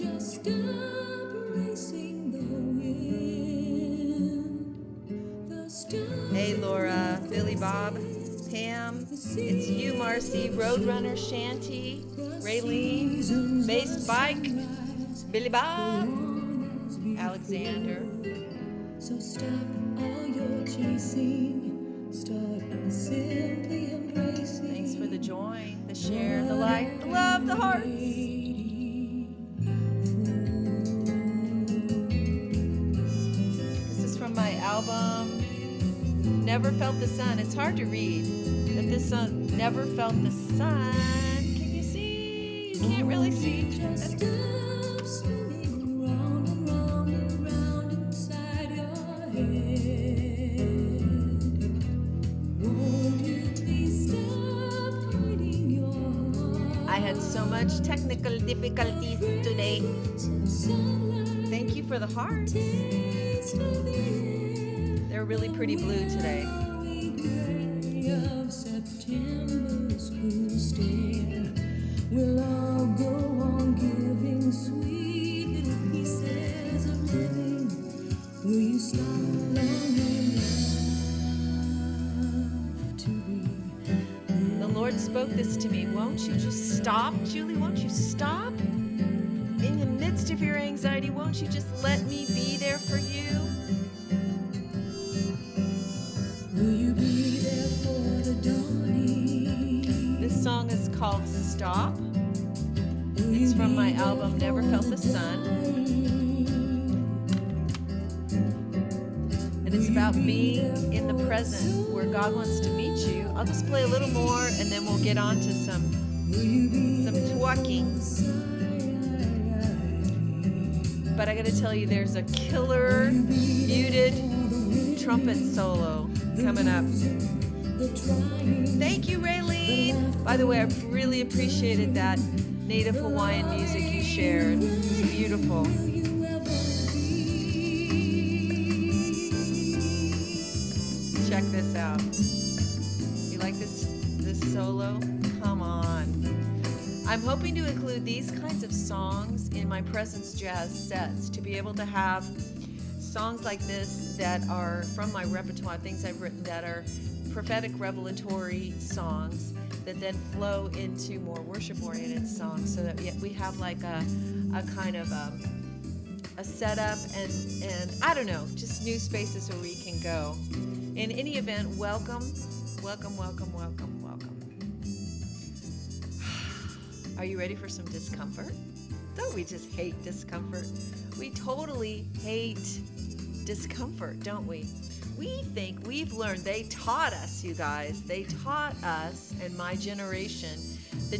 just embracing the wind, the stars. Hey, Laura, Billy Bob, Pam, it's you, Marcy, Roadrunner, Shanty, Raylene, Bass Bike, Billy Bob, Alexander. So stop all your chasing, start simply embracing. Thanks for the join, the share, the like, the love, the hearts. This is from my album, Never Felt the Sun. It's hard to read, but this song, Never Felt the Sun. Can you see? You can't really see. Just stop spinning round and round and round inside your head. Won't you please stop hiding your heart? I had so much technical difficulties today. Thank you for the hearts. They're really pretty blue today. Of September's cool stare, we'll all go on giving sweet little pieces of living. Will you stop long enough to be? The Lord spoke this to me. Won't you just stop, Julie? Won't you stop? In the midst of your anxiety, won't you just let me be there for you? Will you be there for the dawning? This song is called Stop. It's from my album Never Felt the Sun. And it's about being in the present where God wants to meet you. I'll just play a little more and then we'll get on to some twerking. But I gotta tell you, there's a killer muted trumpet solo coming up. Thank you, Raylene. By the way, I really appreciated that Native Hawaiian music you shared. It's beautiful. Check this out. You like this solo? Come on. I'm hoping to include these kinds of songs in my Presence Jazz sets, to be able to have songs like this that are from my repertoire, things I've written that are prophetic revelatory songs that then flow into more worship-oriented songs, so that we have like a kind of a setup and I don't know, just new spaces where we can go. In any event, welcome, welcome, welcome, welcome, welcome. Are you ready for some discomfort? Don't we just hate discomfort? We totally hate discomfort, don't we? We think we've learned. They taught us, you guys. They taught us, and my generation, the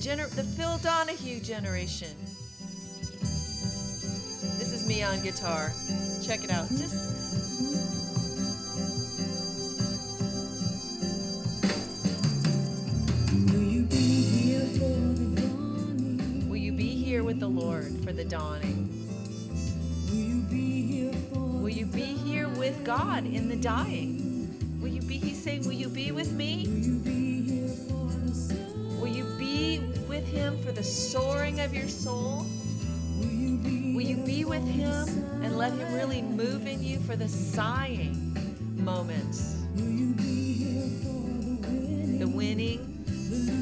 Phil Donahue generation. This is me on guitar. Check it out. Will you be here with the Lord for the dawning? Will you be here with God in the dying? Will you be, he's saying, will you be with me? Will you be with him for the soaring of your soul? Will you be with him and let him really move in you for the sighing moments? The winning,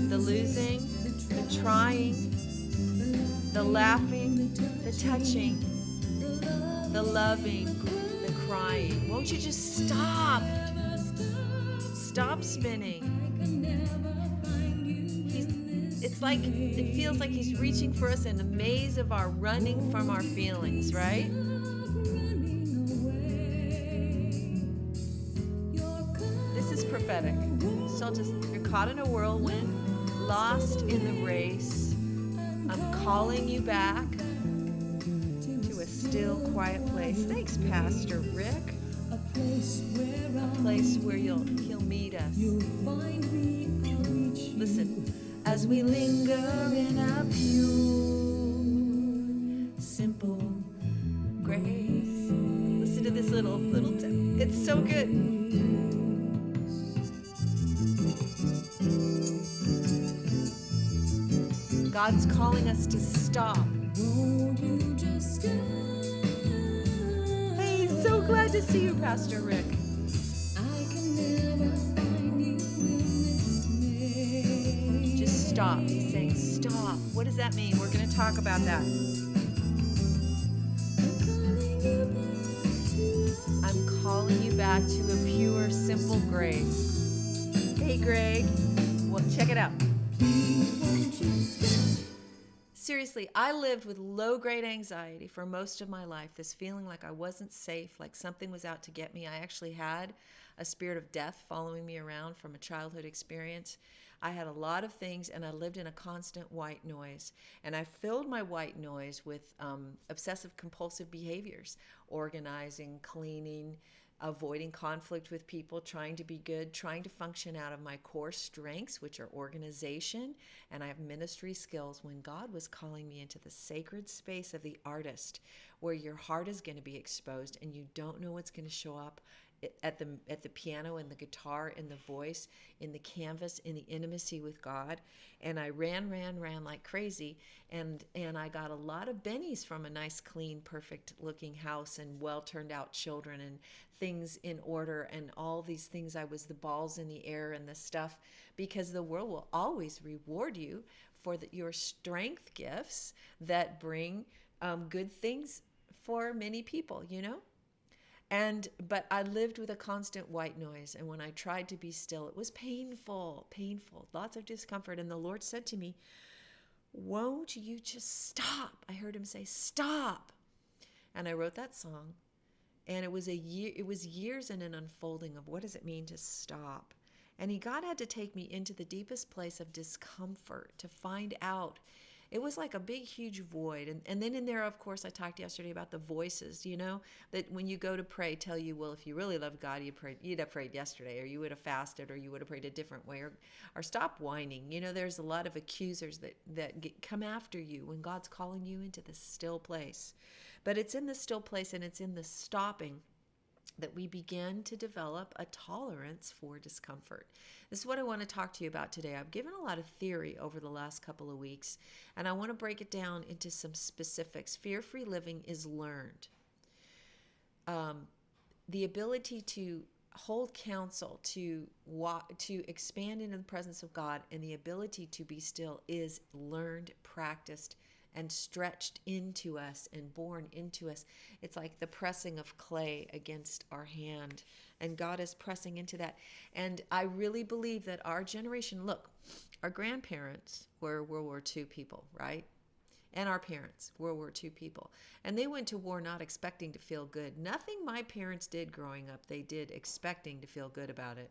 the losing, the trying, the laughing, the touching, the loving, the crying. Won't you just stop? Stop spinning. It feels like he's reaching for us in the maze of our running from our feelings, right? This is prophetic. So you're caught in a whirlwind, lost in the race. I'm calling you back to a still, quiet place. Thanks, Pastor Rick. A place where he'll meet us. Listen, as we linger in a pure, simple grace. Listen to this little it's so good. God's calling us to stop. Won't you just glad to see you, Pastor Rick. I can never find you in this maze. Just stop. He's saying stop. What does that mean? We're going to talk about that. I'm calling you back to a pure, simple grace. Hey, Greg. Well, check it out. Seriously, I lived with low-grade anxiety for most of my life, this feeling like I wasn't safe, like something was out to get me. I actually had a spirit of death following me around from a childhood experience. I had a lot of things, and I lived in a constant white noise. And I filled my white noise with obsessive-compulsive behaviors, organizing, cleaning, avoiding conflict with people, trying to be good, trying to function out of my core strengths, which are organization, and I have ministry skills, when God was calling me into the sacred space of the artist, where your heart is going to be exposed and you don't know what's going to show up at the piano and the guitar and the voice, in the canvas, in the intimacy with God. And I ran like crazy, and I got a lot of bennies from a nice, clean, perfect looking house and well turned out children and things in order and all these things. I was the balls in the air and the stuff, because the world will always reward you for your strength gifts that bring good things for many people, you know? But I lived with a constant white noise, and when I tried to be still, it was painful, lots of discomfort. And the Lord said to me, "Won't you just stop?" I heard him say, "Stop." And I wrote that song, and it was years in an unfolding of what does it mean to stop. And God had to take me into the deepest place of discomfort to find out. It was like a big, huge void. And then in there, of course, I talked yesterday about the voices, you know, that when you go to pray, tell you, well, if you really love God, you'd have prayed yesterday, or you would have fasted, or you would have prayed a different way, or stop whining. You know, there's a lot of accusers that come after you when God's calling you into the still place. But it's in the still place, and it's in the stopping that we begin to develop a tolerance for discomfort. This is what I want to talk to you about today. I've given a lot of theory over the last couple of weeks, and I want to break it down into some specifics. Fear-free living is learned. The ability to hold counsel, to expand into the presence of God, and the ability to be still is learned, practiced, and stretched into us and born into us. It's like the pressing of clay against our hand, and God is pressing into that. And I really believe that our generation, look, our grandparents were World War II people, right? And our parents, World War II people. And they went to war not expecting to feel good. Nothing my parents did growing up, they did expecting to feel good about it.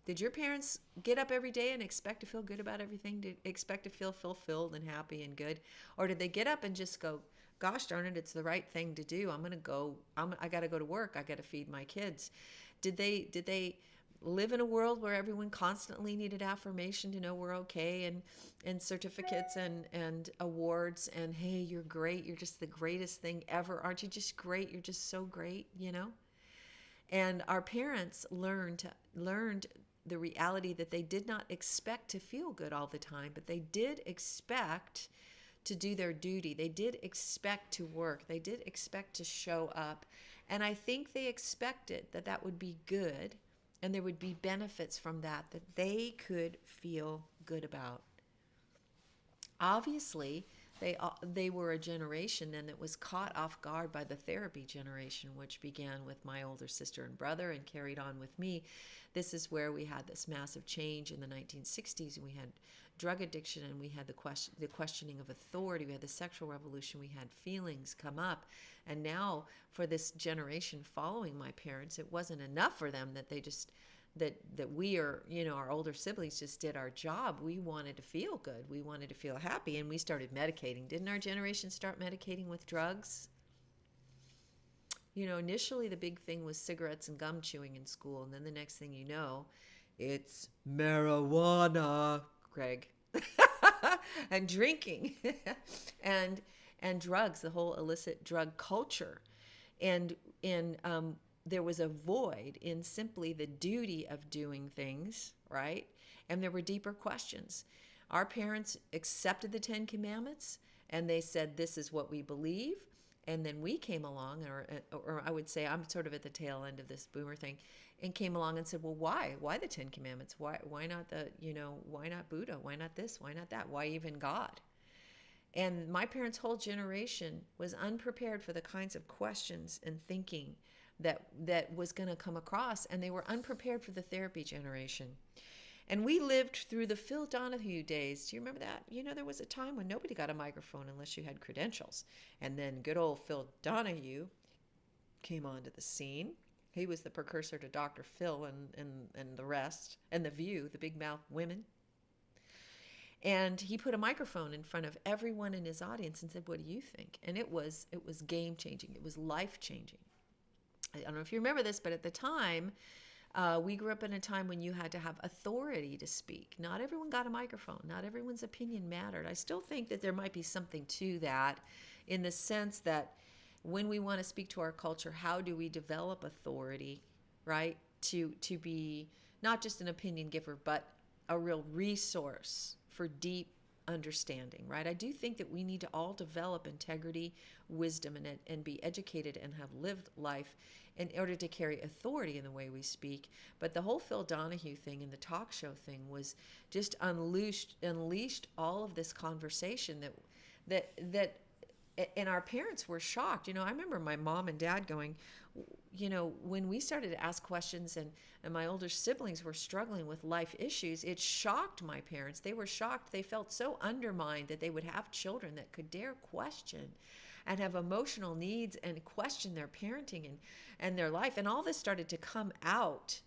Did your parents get up every day and expect to feel good about everything? Did expect to feel fulfilled and happy and good? Or did they get up and just go, gosh darn it, it's the right thing to do. I got to go to work. I got to feed my kids. Did they live in a world where everyone constantly needed affirmation to know we're okay, and certificates and awards and, hey, you're great. You're just the greatest thing ever. Aren't you just great? You're just so great, you know? And our parents learned the reality that they did not expect to feel good all the time, but they did expect to do their duty. They did expect to work. They did expect to show up. And I think they expected that would be good, and there would be benefits from that they could feel good about. Obviously, they were a generation then that was caught off guard by the therapy generation, which began with my older sister and brother and carried on with me. This is where we had this massive change in the 1960s, and we had drug addiction, and we had the questioning of authority. We had the sexual revolution. We had feelings come up. And now for this generation following my parents, it wasn't enough for them that they just that we are, you know, our older siblings just did our job. We wanted to feel good. We wanted to feel happy, and we started medicating. Didn't our generation start medicating with drugs? You know, initially the big thing was cigarettes and gum chewing in school, and then the next thing you know, it's marijuana, Greg, and drinking, and drugs, the whole illicit drug culture, and there was a void in simply the duty of doing things, right? And there were deeper questions. Our parents accepted the 10 Commandments, and they said, this is what we believe, And then we came along, or I would say I'm sort of at the tail end of this boomer thing, and came along and said, well, why the Ten Commandments? Why not why not Buddha? Why not this? Why not that? Why even God? And my parents' whole generation was unprepared for the kinds of questions and thinking that was going to come across, and they were unprepared for the therapy generation. And we lived through the Phil Donahue days. Do you remember that? There was a time when nobody got a microphone unless you had credentials. And then good old Phil Donahue came onto the scene. He was the precursor to Dr. Phil and the rest, and The View, the big mouth women. And he put a microphone in front of everyone in his audience and said, what do you think? And it was game changing. It was life changing. I don't know if you remember this, but at the time, we grew up in a time when you had to have authority to speak. Not everyone got a microphone. Not everyone's opinion mattered. I still think that there might be something to that, in the sense that when we want to speak to our culture, how do we develop authority, right? To be not just an opinion giver, but a real resource for deep understanding, right? I do think that we need to all develop integrity, wisdom, and be educated and have lived life in order to carry authority in the way we speak. But the whole Phil Donahue thing and the talk show thing was just unleashed all of this conversation that and our parents were shocked. I remember my mom and dad going, when we started to ask questions and my older siblings were struggling with life issues, it shocked my parents. They were shocked. They felt so undermined that they would have children that could dare question and have emotional needs and question their parenting and their life. And all this started to come out.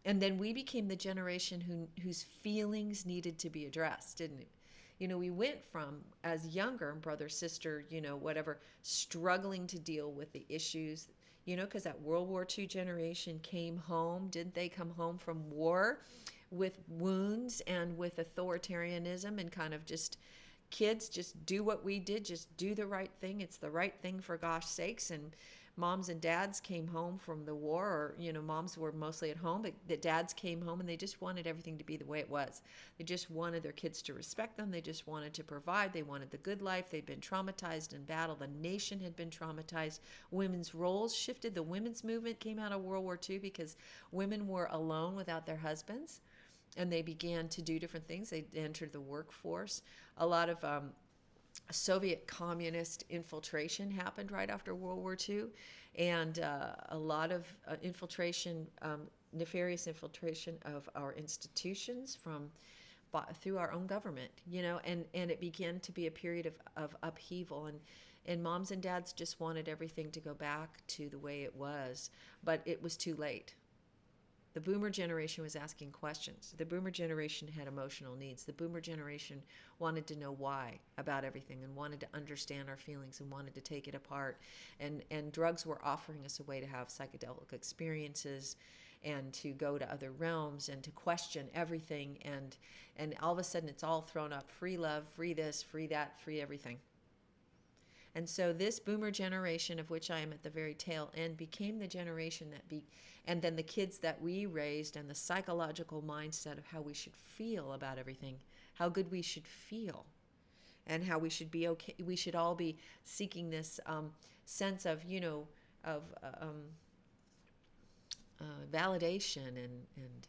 And then we became the generation whose feelings needed to be addressed, didn't it? We went from, as younger, brother, sister, whatever, struggling to deal with the issues, because that World War II generation came home. Didn't they come home from war with wounds and with authoritarianism and kind of just, kids, just do what we did, just do the right thing. It's the right thing for gosh sakes. And moms and dads came home from the war, or, moms were mostly at home, but the dads came home and they just wanted everything to be the way it was. They just wanted their kids to respect them. They just wanted to provide. They wanted the good life. They'd been traumatized in battle. The nation had been traumatized. Women's roles shifted. The women's movement came out of World War II because women were alone without their husbands, and they began to do different things. They entered the workforce. A lot of Soviet communist infiltration happened right after World War II, and a lot of infiltration, nefarious infiltration of our institutions through our own government, and it began to be a period of upheaval, and moms and dads just wanted everything to go back to the way it was, but it was too late. The boomer generation was asking questions. The boomer generation had emotional needs. The boomer generation wanted to know why about everything and wanted to understand our feelings and wanted to take it apart. And drugs were offering us a way to have psychedelic experiences and to go to other realms and to question everything. And all of a sudden it's all thrown up. Free love, free this, free that, free everything. And so this boomer generation, of which I am at the very tail end, became the generation and then the kids that we raised, and the psychological mindset of how we should feel about everything, how good we should feel, and how we should be okay. We should all be seeking this sense of, validation and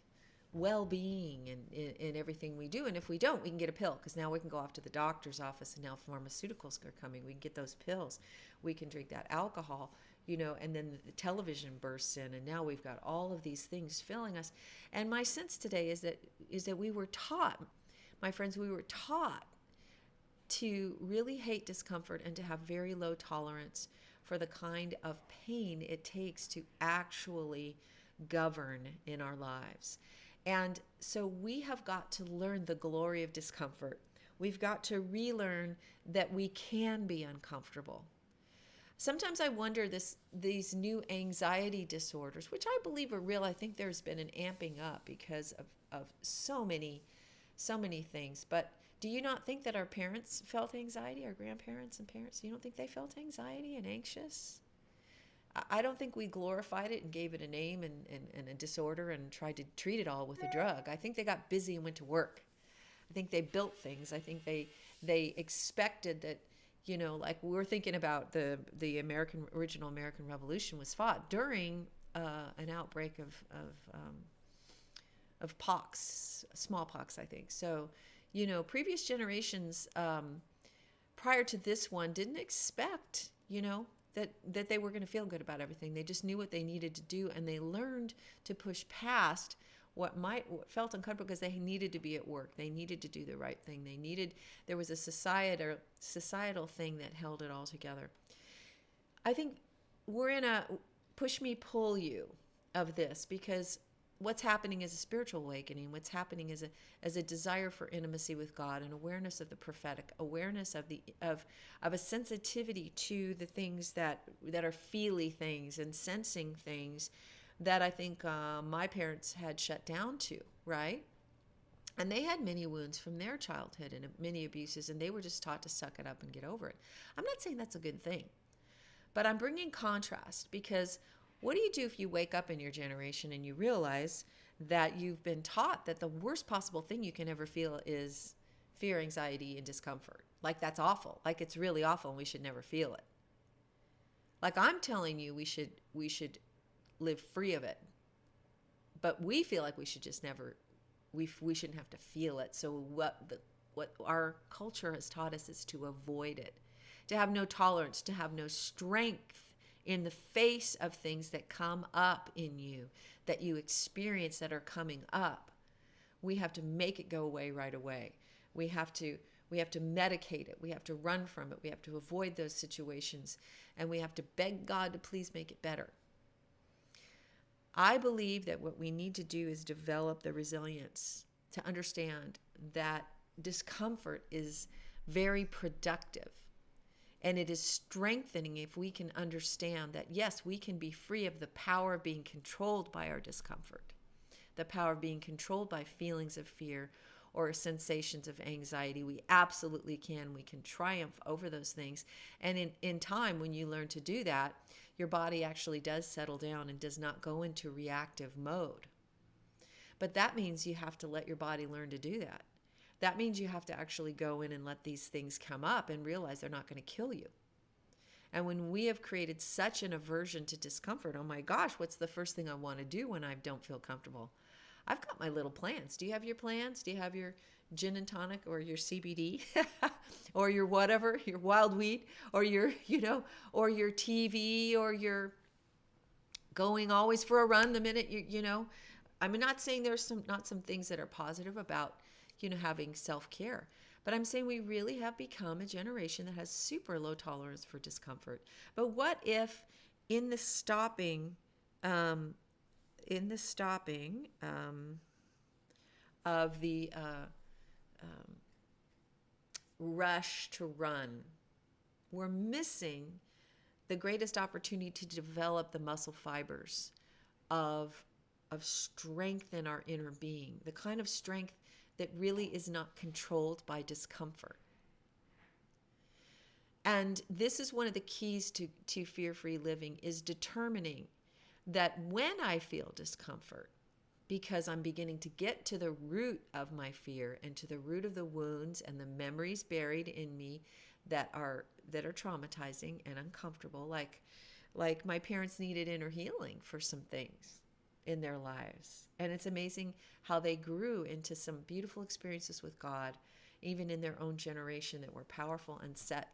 well-being in everything we do. And if we don't, we can get a pill, because now we can go off to the doctor's office, and now pharmaceuticals are coming. We can get those pills. We can drink that alcohol, and then the television bursts in, and now we've got all of these things filling us. And my sense today is that we were taught, my friends, we were taught to really hate discomfort and to have very low tolerance for the kind of pain it takes to actually govern in our lives. And so we have got to learn the glory of discomfort. We've got to relearn that we can be uncomfortable. Sometimes I wonder these new anxiety disorders, which I believe are real. I think there's been an amping up because of so many things. But do you not think that our parents felt anxiety, our grandparents and parents? You don't think they felt anxiety and anxious? I don't think we glorified it and gave it a name and a disorder and tried to treat it all with a drug. I think they got busy and went to work. I think they built things. I think they expected that, Like we're thinking about the original American Revolution was fought during an outbreak of pox, smallpox, I think. So, previous generations prior to this one didn't expect, that they were going to feel good about everything. They just knew what they needed to do, and they learned to push past what felt uncomfortable because they needed to be at work. They needed to do the right thing. There was a societal thing that held it all together. I think we're in a push me, pull you of this, because what's happening is a spiritual awakening. What's happening is a desire for intimacy with God, an awareness of the prophetic, awareness of a sensitivity to the things that are feely things and sensing things that I think my parents had shut down to, right? And they had many wounds from their childhood and many abuses, and they were just taught to suck it up and get over it. I'm not saying that's a good thing, but I'm bringing contrast, because what do you do if you wake up in your generation and you realize that you've been taught that the worst possible thing you can ever feel is fear, anxiety, and discomfort? Like that's awful. Like it's really awful and we should never feel it. Like I'm telling you we should live free of it. But we feel like we should just never, we shouldn't have to feel it. So what our culture has taught us is to avoid it, to have no tolerance, to have no strength in the face of things that come up in you, that you experience that are coming up. We have to make it go away right away. We have to medicate it. We have to run from it. We have to avoid those situations, and we have to beg God to please make it better. I believe that what we need to do is develop the resilience to understand that discomfort is very productive. And it is strengthening if we can understand that, yes, we can be free of the power of being controlled by our discomfort, the power of being controlled by feelings of fear or sensations of anxiety. We absolutely can. We can triumph over those things. And in time, when you learn to do that, your body actually does settle down and does not go into reactive mode. But that means you have to let your body learn to do that. That means you have to actually go in and let these things come up and realize they're not going to kill you. And when we have created such an aversion to discomfort, oh my gosh, what's the first thing I want to do when I don't feel comfortable? I've got my little plans. Do you have your plans? Do you have your gin and tonic or your CBD or your whatever, your wild weed, or your, or your TV, or your going always for a run the minute I'm not saying there's not some things that are positive about having self-care. But I'm saying we really have become a generation that has super low tolerance for discomfort. But what if in the stopping of the rush to run, we're missing the greatest opportunity to develop the muscle fibers of strength in our inner being, the kind of strength that really is not controlled by discomfort. And this is one of the keys to fear-free living, is determining that when I feel discomfort, because I'm beginning to get to the root of my fear and to the root of the wounds and the memories buried in me that are traumatizing and uncomfortable, like my parents needed inner healing for some things in their lives. And it's amazing how they grew into some beautiful experiences with God, even in their own generation, that were powerful and set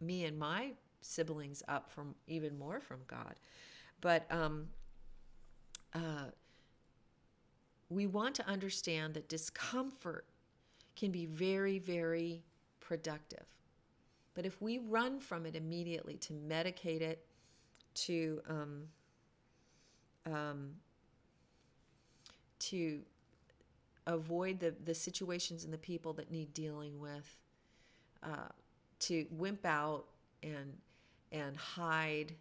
me and my siblings up from even more from God. But we want to understand that discomfort can be very, very productive. But if we run from it immediately to medicate it, to avoid the situations and the people that need dealing with, to wimp out and hide,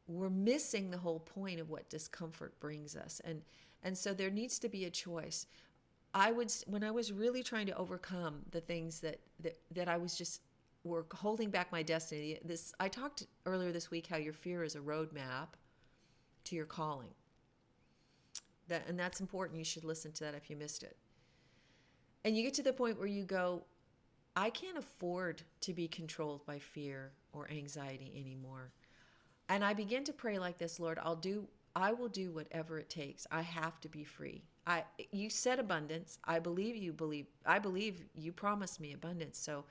we're missing the whole point of what discomfort brings us. And so there needs to be a choice. When I was really trying to overcome the things that I was just were holding back my destiny. I talked earlier this week how your fear is a roadmap to your calling. And that's important. You should listen to that if you missed it. And you get to the point where you go, I can't afford to be controlled by fear or anxiety anymore. And I begin to pray like this, Lord, I will do whatever it takes. I have to be free. You said abundance. I believe you promised me abundance. So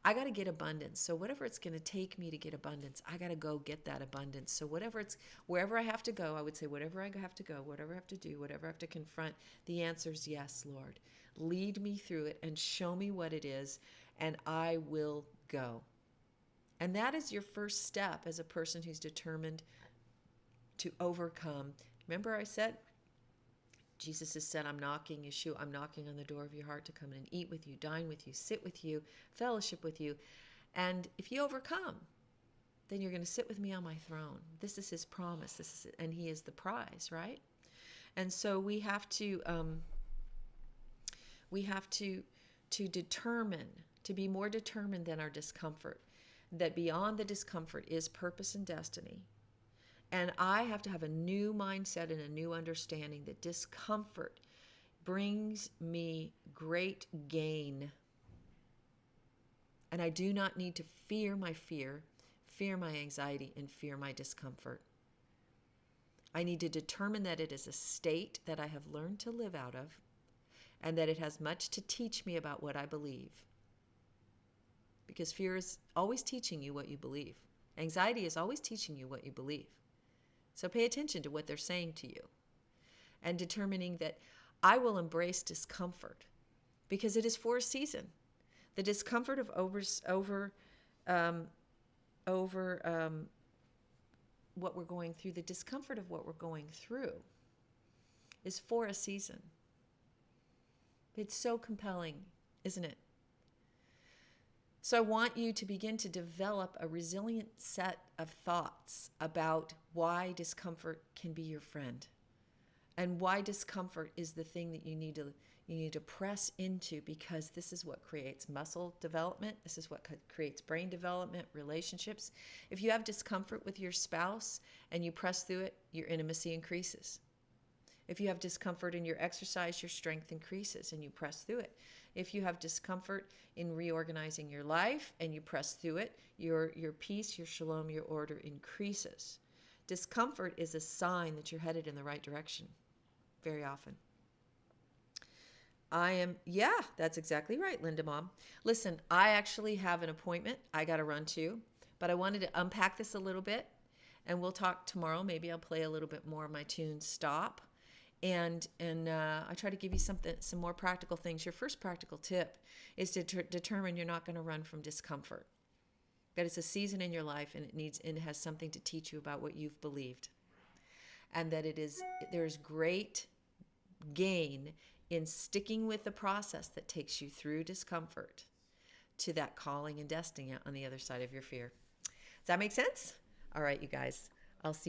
I got to get abundance. So whatever it's going to take me to get abundance, I got to go get that abundance. So wherever I have to go, I would say whatever I have to go, whatever I have to do, whatever I have to confront, the answer is yes, Lord. Lead me through it and show me what it is, and I will go. And that is your first step as a person who's determined to overcome. Remember I said, Jesus has said, I'm knocking, Yeshua, I'm knocking on the door of your heart to come in and eat with you, dine with you, sit with you, fellowship with you. And if you overcome, then you're going to sit with me on my throne. This is his promise. And he is the prize, right? And so we have to determine, to be more determined than our discomfort, that beyond the discomfort is purpose and destiny. And I have to have a new mindset and a new understanding that discomfort brings me great gain. And I do not need to fear my fear my anxiety, and fear my discomfort. I need to determine that it is a state that I have learned to live out of, and that it has much to teach me about what I believe. Because fear is always teaching you what you believe. Anxiety is always teaching you what you believe. So pay attention to what they're saying to you, and determining that I will embrace discomfort because it is for a season. The discomfort of what we're going through, the discomfort of what we're going through is for a season. It's so compelling, isn't it? So I want you to begin to develop a resilient set of thoughts about why discomfort can be your friend, and why discomfort is the thing that you need to press into, because this is what creates muscle development. This is what creates brain development, relationships. If you have discomfort with your spouse and you press through it, your intimacy increases. If you have discomfort in your exercise, your strength increases and you press through it. If you have discomfort in reorganizing your life and you press through it, your peace, your shalom, your order increases. Discomfort is a sign that you're headed in the right direction very often. That's exactly right, Linda Mom. Listen, I actually have an appointment I got to run to, but I wanted to unpack this a little bit, and we'll talk tomorrow. Maybe I'll play a little bit more of my tune Stop. And I try to give you some more practical things. Your first practical tip is to determine you're not going to run from discomfort. That it's a season in your life, and it has something to teach you about what you've believed, and that there's great gain in sticking with the process that takes you through discomfort to that calling and destiny on the other side of your fear. Does that make sense? All right, you guys. I'll see you.